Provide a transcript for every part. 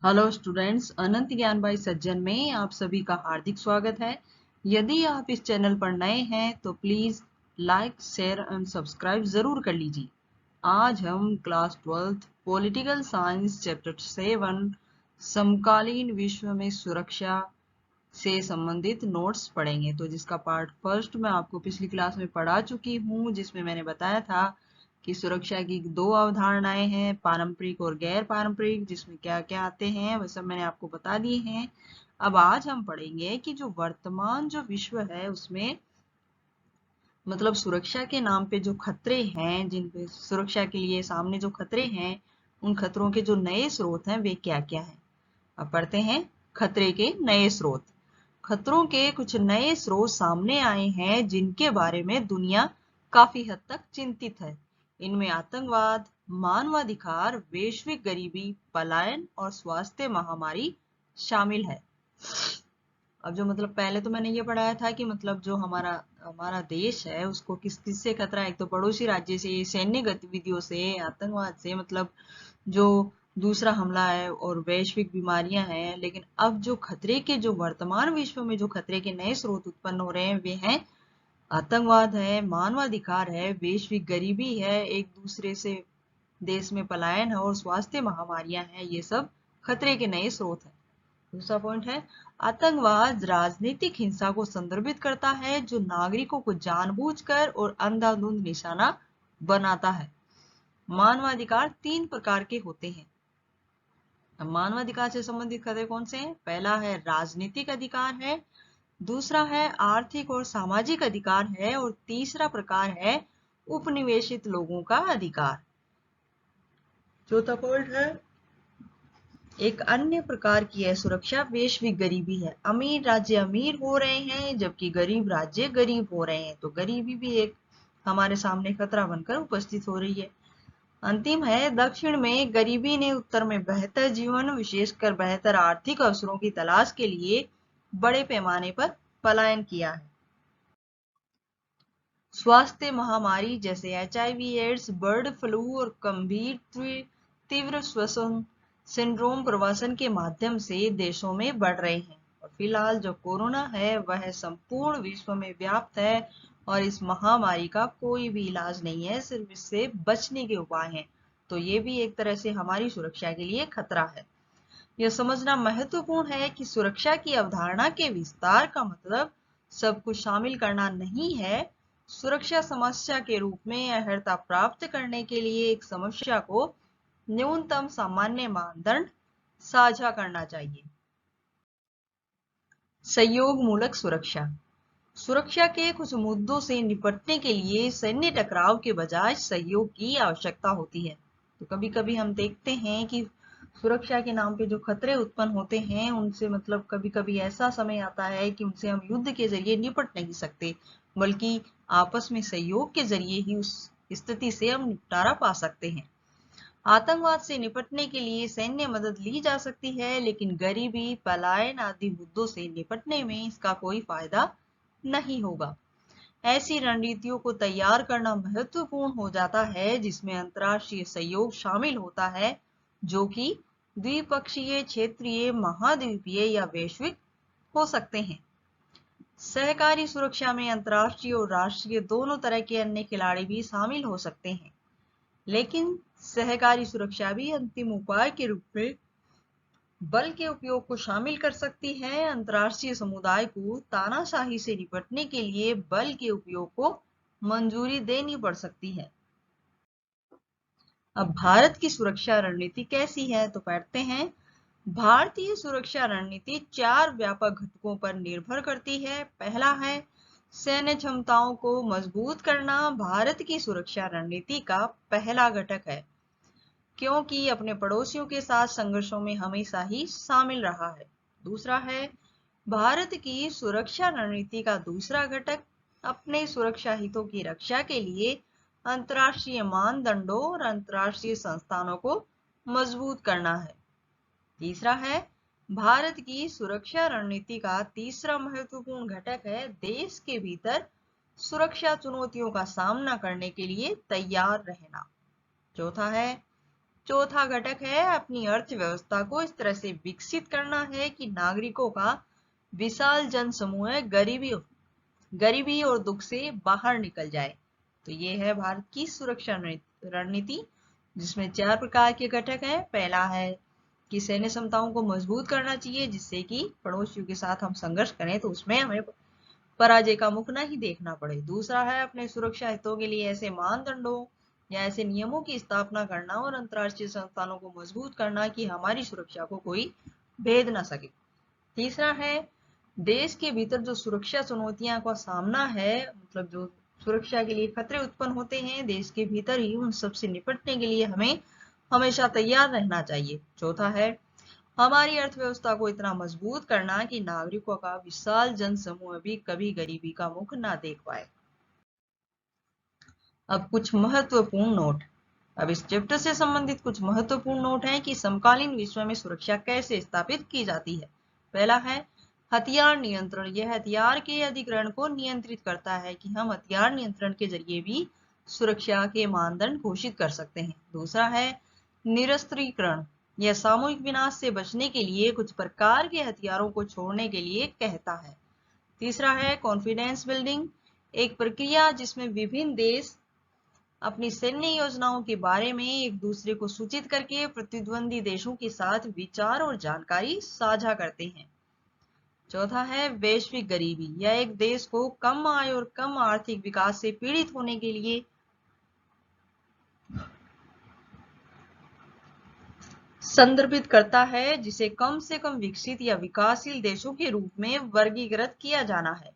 Hello students, अनंत ज्ञान by सज्जन में आप सभी का हार्दिक स्वागत है। यदि आप इस चैनल पर नए हैं तो please like, share and subscribe जरूर कर लीजिए। आज हम class 12th political science chapter 7 समकालीन विश्व में सुरक्षा से संबंधित नोट्स पढ़ेंगे। तो जिसका पार्ट फर्स्ट मैं आपको पिछली क्लास में पढ़ा चुकी हूँ, जिसमें मैंने बताया था कि सुरक्षा की दो अवधारणाएं हैं, पारंपरिक और गैर पारंपरिक, जिसमें क्या क्या आते हैं वह सब मैंने आपको बता दिए हैं। अब आज हम पढ़ेंगे कि जो वर्तमान जो विश्व है उसमें मतलब सुरक्षा के नाम पे जो खतरे हैं, जिन पे सुरक्षा के लिए सामने जो खतरे हैं, उन खतरों के जो नए स्रोत हैं वे क्या क्या हैं। अब पढ़ते हैं खतरे के नए स्रोत। खतरों के कुछ नए स्रोत सामने आए हैं जिनके बारे में दुनिया काफी हद तक चिंतित है। इनमें आतंकवाद, मानवाधिकार, वैश्विक गरीबी, पलायन और स्वास्थ्य महामारी शामिल है। अब जो मतलब पहले तो मैंने ये पढ़ाया था कि मतलब जो हमारा हमारा देश है उसको किस किस से खतरा है। एक तो पड़ोसी राज्य से, सैन्य गतिविधियों से, आतंकवाद से, मतलब जो दूसरा हमला है, और वैश्विक बीमारियां हैं। लेकिन अब जो खतरे के जो वर्तमान विश्व में जो खतरे के नए स्रोत उत्पन्न हो रहे हैं वे हैं आतंकवाद है, मानवाधिकार है, वैश्विक गरीबी है, एक दूसरे से देश में पलायन है और स्वास्थ्य महामारियां हैं। ये सब खतरे के नए स्रोत हैं। दूसरा पॉइंट है आतंकवाद राजनीतिक हिंसा को संदर्भित करता है जो नागरिकों को जानबूझकर और अंधाधुंध निशाना बनाता है। मानवाधिकार तीन प्रकार के होते हैं। मानवाधिकार से संबंधित खतरे कौन से हैं? पहला है राजनीतिक अधिकार है, दूसरा है आर्थिक और सामाजिक अधिकार है, और तीसरा प्रकार है उपनिवेशित लोगों का अधिकार। चौथा पॉइंट है एक अन्य प्रकार की है सुरक्षा वैश्विक गरीबी है। अमीर राज्य अमीर हो रहे हैं जबकि गरीब राज्य गरीब हो रहे हैं, तो गरीबी भी एक हमारे सामने खतरा बनकर उपस्थित हो रही है। अंतिम है दक्षिण में गरीबी ने उत्तर में बेहतर जीवन, विशेषकर बेहतर आर्थिक अवसरों की तलाश के लिए बड़े पैमाने पर पलायन किया है। स्वास्थ्य महामारी जैसे HIV, एड्स, बर्ड फ्लू और गंभीर तीव्र श्वसन सिंड्रोम प्रवासन के माध्यम से देशों में बढ़ रहे हैं। और फिलहाल जो कोरोना है वह संपूर्ण विश्व में व्याप्त है और इस महामारी का कोई भी इलाज नहीं है, सिर्फ इससे बचने के उपाय हैं। तो ये भी एक तरह से हमारी सुरक्षा के लिए खतरा है। यह समझना महत्वपूर्ण है कि सुरक्षा की अवधारणा के विस्तार का मतलब सब कुछ शामिल करना नहीं है। सुरक्षा समस्या के रूप में अर्हता प्राप्त करने के लिए एक समस्या को न्यूनतम सामान्य मानदंड साझा करना चाहिए। सहयोग मूलक सुरक्षा। सुरक्षा के कुछ मुद्दों से निपटने के लिए सैन्य टकराव के बजाय सहयोग की आवश्यकता होती है। तो कभी कभी हम देखते हैं कि सुरक्षा के नाम पे जो खतरे उत्पन्न होते हैं उनसे मतलब कभी कभी ऐसा समय आता है कि उनसे हम युद्ध के जरिए निपट नहीं सकते, बल्कि आपस में सहयोग के जरिए ही उस स्थिति से हम निपटारा पा सकते हैं। आतंकवाद से निपटने के लिए सैन्य मदद ली जा सकती है, लेकिन गरीबी, पलायन आदि मुद्दों से निपटने में इसका कोई फायदा नहीं होगा। ऐसी रणनीतियों को तैयार करना महत्वपूर्ण हो जाता है जिसमें अंतर्राष्ट्रीय सहयोग शामिल होता है, जो कि द्विपक्षीय, क्षेत्रीय, महाद्वीपीय या वैश्विक हो सकते हैं। सहकारी सुरक्षा में अंतर्राष्ट्रीय और राष्ट्रीय दोनों तरह के अन्य खिलाड़ी भी शामिल हो सकते हैं, लेकिन सहकारी सुरक्षा भी अंतिम उपाय के रूप में बल के उपयोग को शामिल कर सकती है। अंतर्राष्ट्रीय समुदाय को तानाशाही से निपटने के लिए बल के उपयोग को मंजूरी देनी पड़ सकती है। अब भारत की सुरक्षा रणनीति कैसी है तो पढ़ते हैं। भारतीय सुरक्षा रणनीति चार व्यापक घटकों पर निर्भर करती है। पहला है सैन्य क्षमताओं को मजबूत करना। भारत की सुरक्षा रणनीति का पहला घटक है, क्योंकि अपने पड़ोसियों के साथ संघर्षों में हमेशा ही शामिल रहा है। दूसरा है भारत की सुरक्षा रणनीति का दूसरा घटक अपने सुरक्षा हितों की रक्षा के लिए अंतर्राष्ट्रीय मानदंडों और अंतर्राष्ट्रीय संस्थानों को मजबूत करना है। तीसरा है भारत की सुरक्षा रणनीति का तीसरा महत्वपूर्ण घटक है देश के भीतर सुरक्षा चुनौतियों का सामना करने के लिए तैयार रहना। चौथा है चौथा घटक है अपनी अर्थव्यवस्था को इस तरह से विकसित करना है कि नागरिकों का विशाल जन समूह गरीबी और दुख से बाहर निकल जाए। तो ये है भारत की सुरक्षा रणनीति, जिसमें 4 प्रकार के घटक हैं। पहला है कि सैन्य क्षमताओं को मजबूत करना चाहिए, जिससे कि पड़ोसियों के साथ हम संघर्ष करें तो उसमें हमें पराजय का मुख नहीं देखना पड़े। दूसरा है अपने सुरक्षा हितों के लिए ऐसे मानदंडों या ऐसे नियमों की स्थापना करना और अंतर्राष्ट्रीय संस्थानों को मजबूत करना कि हमारी सुरक्षा को कोई भेद ना सके। तीसरा है देश के भीतर जो सुरक्षा चुनौतियां का सामना है, मतलब जो सुरक्षा के लिए खतरे उत्पन्न होते हैं देश के भीतर ही, उन सबसे निपटने के लिए हमें हमेशा तैयार रहना चाहिए। चौथा है हमारी अर्थव्यवस्था को इतना मजबूत करना कि नागरिकों का विशाल जनसमूह भी कभी गरीबी का मुख ना देख पाए। अब कुछ महत्वपूर्ण नोट। अब इस चैप्टर से संबंधित कुछ महत्वपूर्ण नोट हैं कि समकालीन विश्व में सुरक्षा कैसे स्थापित की जाती है। पहला है हथियार नियंत्रण। यह हथियार के अधिग्रहण को नियंत्रित करता है कि हम हथियार नियंत्रण के जरिए भी सुरक्षा के मानदंड घोषित कर सकते हैं। दूसरा है निरस्त्रीकरण। यह सामूहिक विनाश से बचने के लिए कुछ प्रकार के हथियारों को छोड़ने के लिए कहता है। तीसरा है कॉन्फिडेंस बिल्डिंग, एक प्रक्रिया जिसमें विभिन्न देश अपनी सैन्य योजनाओं के बारे में एक दूसरे को सूचित करके प्रतिद्वंदी देशों के साथ विचार और जानकारी साझा करते हैं। चौथा है वैश्विक गरीबी। यह एक देश को कम आय और कम आर्थिक विकास से पीड़ित होने के लिए संदर्भित करता है, जिसे कम से कम विकसित या विकासशील देशों के रूप में वर्गीकृत किया जाना है।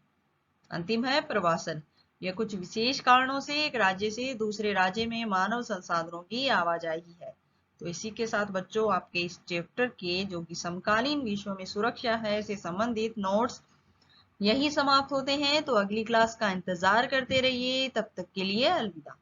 अंतिम है प्रवासन। यह कुछ विशेष कारणों से एक राज्य से दूसरे राज्य में मानव संसाधनों की आवाजाही है। तो इसी के साथ बच्चों आपके इस चैप्टर के जो कि समकालीन विश्व में सुरक्षा है से संबंधित नोट्स यही समाप्त होते हैं। तो अगली क्लास का इंतजार करते रहिए। तब तक के लिए अलविदा।